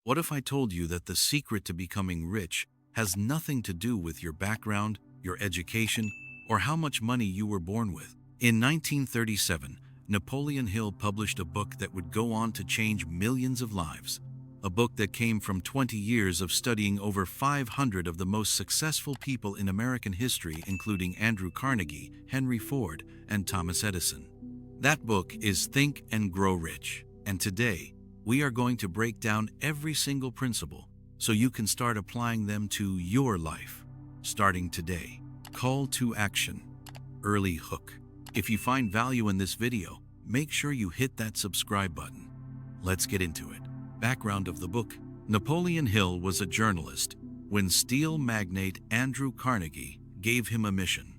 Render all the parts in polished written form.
What if I told you that the secret to becoming rich has nothing to do with your background, your education, or how much money you were born with? In 1937, Napoleon Hill published a book that would go on to change millions of lives. A book that came from 20 years of studying over 500 of the most successful people in American history, including Andrew Carnegie, Henry Ford, and Thomas Edison. That book is Think and Grow Rich. And today, we are going to break down every single principle so you can start applying them to your life. Starting today. Call to action. Early hook. If you find value in this video, make sure you hit that subscribe button. Let's get into it. Background of the book. Napoleon Hill was a journalist when steel magnate Andrew Carnegie gave him a mission.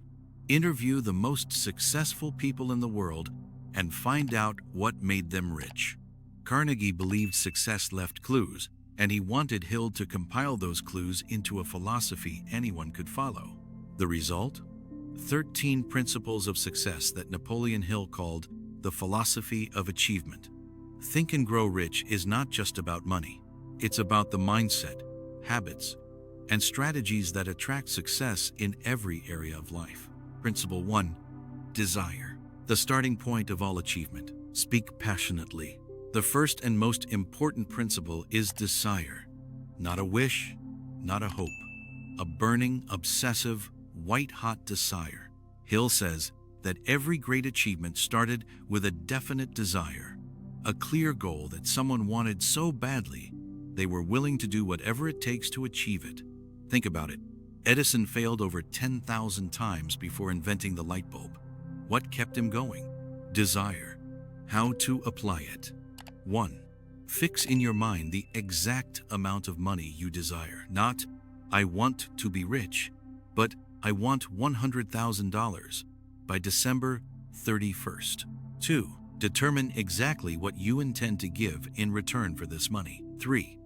Interview the most successful people in the world and find out what made them rich. Carnegie believed success left clues, and he wanted Hill to compile those clues into a philosophy anyone could follow. The result? 13 principles of success that Napoleon Hill called the philosophy of achievement. Think and Grow Rich is not just about money. It's about the mindset, habits, and strategies that attract success in every area of life. Principle 1. Desire. The starting point of all achievement. Speak passionately. The first and most important principle is desire. Not a wish, not a hope. A burning, obsessive, white-hot desire. Hill says that every great achievement started with a definite desire. A clear goal that someone wanted so badly, they were willing to do whatever it takes to achieve it. Think about it. Edison failed over 10,000 times before inventing the light bulb. What kept him going? Desire. How to apply it. 1. Fix in your mind the exact amount of money you desire. Not, I want to be rich, but I want $100,000 by December 31st. 2. Determine exactly what you intend to give in return for this money. 3.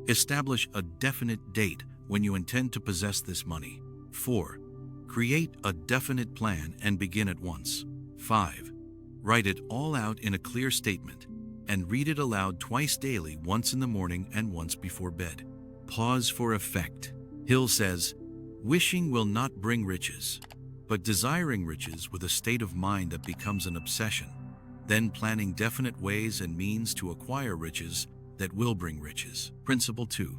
Establish a definite date when you intend to possess this money. 4. Create a definite plan and begin at once. 5. Write it all out in a clear statement and read it aloud twice daily, once in the morning and once before bed. Pause for effect. Hill says, wishing will not bring riches, but desiring riches with a state of mind that becomes an obsession. Then planning definite ways and means to acquire riches that will bring riches. Principle 2.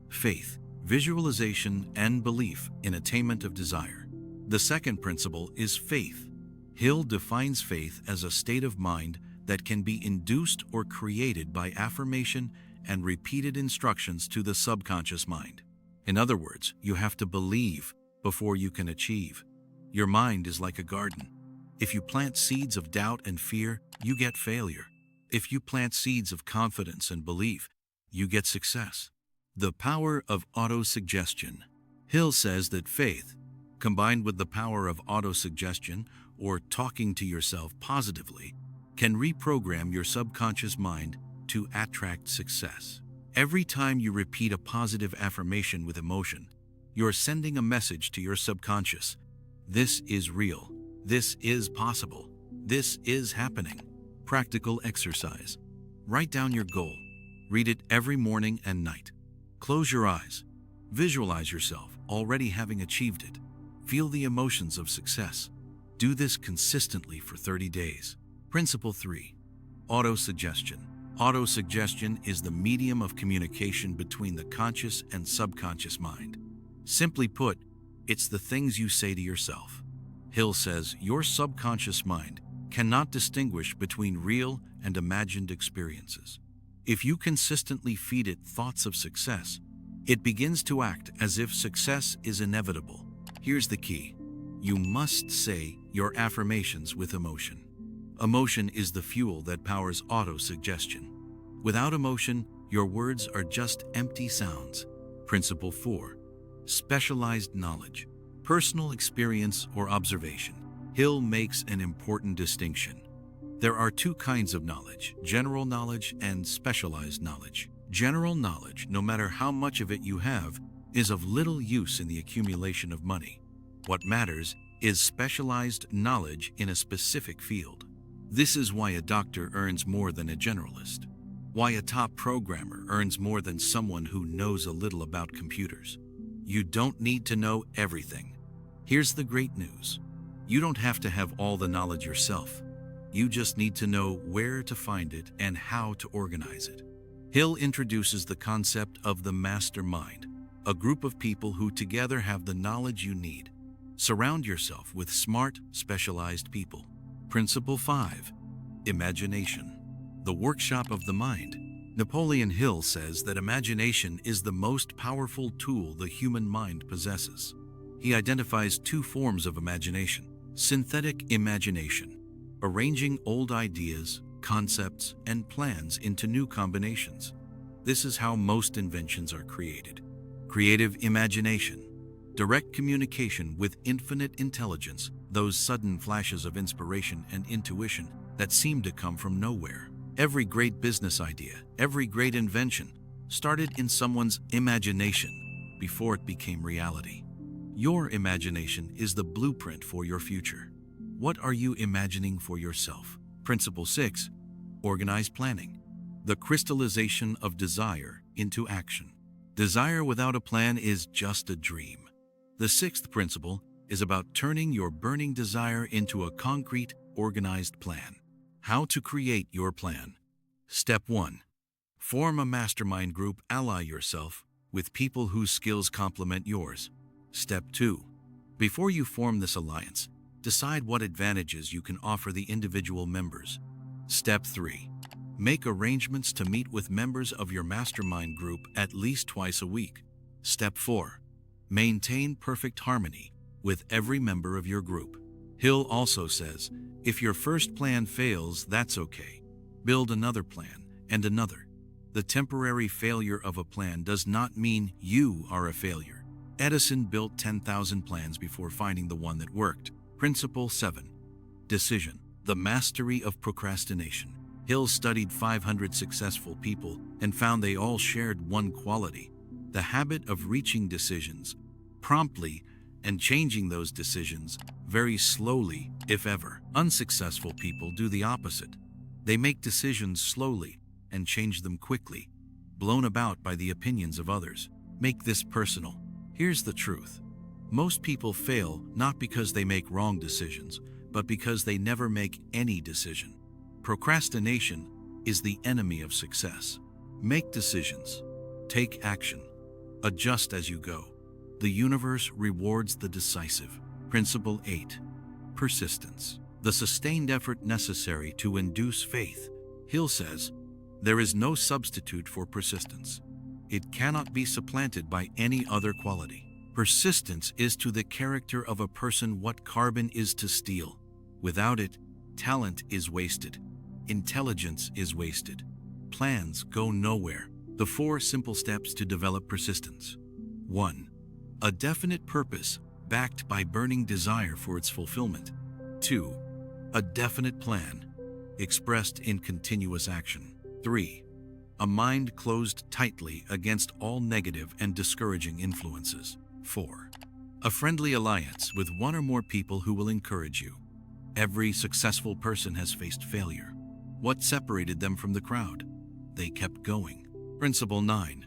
Faith, visualization, and belief in attainment of desire. The second principle is faith. Hill defines faith as a state of mind that can be induced or created by affirmation and repeated instructions to the subconscious mind. In other words, you have to believe before you can achieve. Your mind is like a garden. If you plant seeds of doubt and fear, you get failure. If you plant seeds of confidence and belief, you get success. The power of autosuggestion. Hill says that faith, combined with the power of autosuggestion, or talking to yourself positively, can reprogram your subconscious mind to attract success. Every time you repeat a positive affirmation with emotion, you're sending a message to your subconscious. This is real. This is possible. This is happening. Practical exercise. Write down your goal. Read it every morning and night. Close your eyes. Visualize yourself already having achieved it. Feel the emotions of success. Do this consistently for 30 days. Principle 3. Autosuggestion. Autosuggestion is the medium of communication between the conscious and subconscious mind. Simply put, it's the things you say to yourself. Hill says your subconscious mind cannot distinguish between real and imagined experiences. If you consistently feed it thoughts of success, it begins to act as if success is inevitable. Here's the key. You must say your affirmations with emotion. Emotion is the fuel that powers autosuggestion. Without emotion, your words are just empty sounds. Principle 4. Specialized knowledge. Personal experience or observation. Hill makes an important distinction. There are two kinds of knowledge, general knowledge and specialized knowledge. General knowledge, no matter how much of it you have, is of little use in the accumulation of money. What matters is specialized knowledge in a specific field. This is why a doctor earns more than a generalist. Why a top programmer earns more than someone who knows a little about computers. You don't need to know everything. Here's the great news. You don't have to have all the knowledge yourself. You just need to know where to find it and how to organize it. Hill introduces the concept of the mastermind, a group of people who together have the knowledge you need. Surround yourself with smart, specialized people. Principle 5. Imagination. The workshop of the mind. Napoleon Hill says that imagination is the most powerful tool the human mind possesses. He identifies two forms of imagination. Synthetic imagination, arranging old ideas, concepts, and plans into new combinations. This is how most inventions are created. Creative imagination, direct communication with infinite intelligence, those sudden flashes of inspiration and intuition that seem to come from nowhere. Every great business idea, every great invention started in someone's imagination before it became reality. Your imagination is the blueprint for your future. What are you imagining for yourself? Principle 6. Organized planning. The crystallization of desire into action. Desire without a plan is just a dream. The sixth principle is about turning your burning desire into a concrete, organized plan. How to create your plan. Step 1. Form a mastermind group. Ally yourself with people whose skills complement yours. Step 2. Before you form this alliance, decide what advantages you can offer the individual members. Step 3. Make arrangements to meet with members of your mastermind group at least twice a week. Step 4. Maintain perfect harmony with every member of your group. Hill also says, if your first plan fails, that's okay. Build another plan and another. The temporary failure of a plan does not mean you are a failure. Edison built 10,000 plans before finding the one that worked. Principle 7. Decision. The mastery of procrastination. Hill studied 500 successful people and found they all shared one quality: the habit of reaching decisions promptly and changing those decisions very slowly, if ever. Unsuccessful people do the opposite. They make decisions slowly and change them quickly, blown about by the opinions of others. Make this personal. Here's the truth. Most people fail not because they make wrong decisions, but because they never make any decision. Procrastination is the enemy of success. Make decisions. Take action. Adjust as you go. The universe rewards the decisive. Principle 8. Persistence. The sustained effort necessary to induce faith. Hill says, there is no substitute for persistence. It cannot be supplanted by any other quality. Persistence is to the character of a person what carbon is to steel. Without it, talent is wasted. Intelligence is wasted. Plans go nowhere. The 4 simple steps to develop persistence. 1. A definite purpose backed by burning desire for its fulfillment. 2. A definite plan expressed in continuous action. 3. A mind closed tightly against all negative and discouraging influences. 4. A friendly alliance with one or more people who will encourage you. Every successful person has faced failure. What separated them from the crowd? They kept going. Principle 9.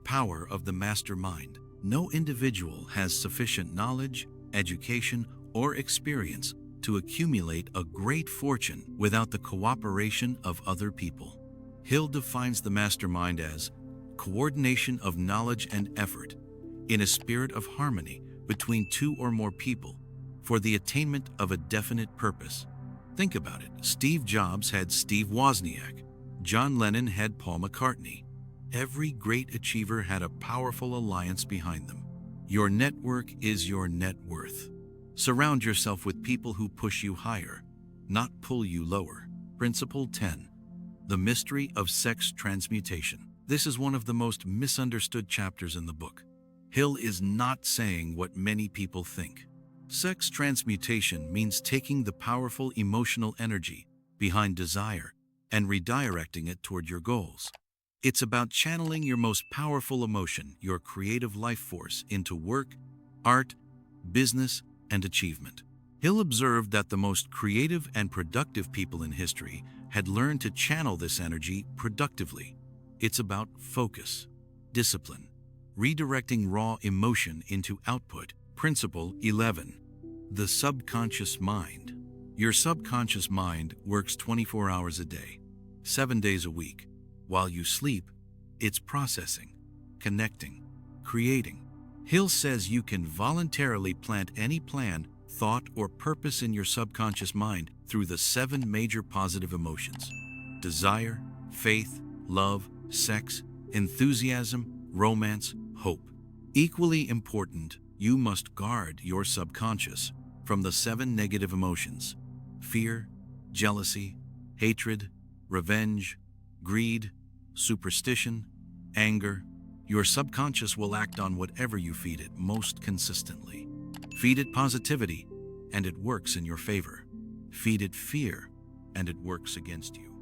Power of the mastermind. No individual has sufficient knowledge, education, or experience to accumulate a great fortune without the cooperation of other people. Hill defines the mastermind as coordination of knowledge and effort in a spirit of harmony between 2 or more people for the attainment of a definite purpose. Think about it. Steve Jobs had Steve Wozniak. John Lennon had Paul McCartney. Every great achiever had a powerful alliance behind them. Your network is your net worth. Surround yourself with people who push you higher, not pull you lower. Principle 10. The mystery of sex transmutation. This is one of the most misunderstood chapters in the book. Hill is not saying what many people think. Sex transmutation means taking the powerful emotional energy behind desire and redirecting it toward your goals. It's about channeling your most powerful emotion, your creative life force, into work, art, business, and achievement. Hill observed that the most creative and productive people in history had learned to channel this energy productively. It's about focus, discipline, redirecting raw emotion into output. Principle 11. The subconscious mind. Your subconscious mind works 24 hours a day, 7 days a week. While you sleep, it's processing, connecting, creating. Hill says you can voluntarily plant any plan, thought, or purpose in your subconscious mind through the 7 major positive emotions: desire, faith, love, sex, enthusiasm, romance, hope. Equally important, you must guard your subconscious from the 7 negative emotions: fear, jealousy, hatred, revenge, greed, superstition, anger. Your subconscious will act on whatever you feed it most consistently. Feed it positivity, and it works in your favor. Feed it fear, and it works against you.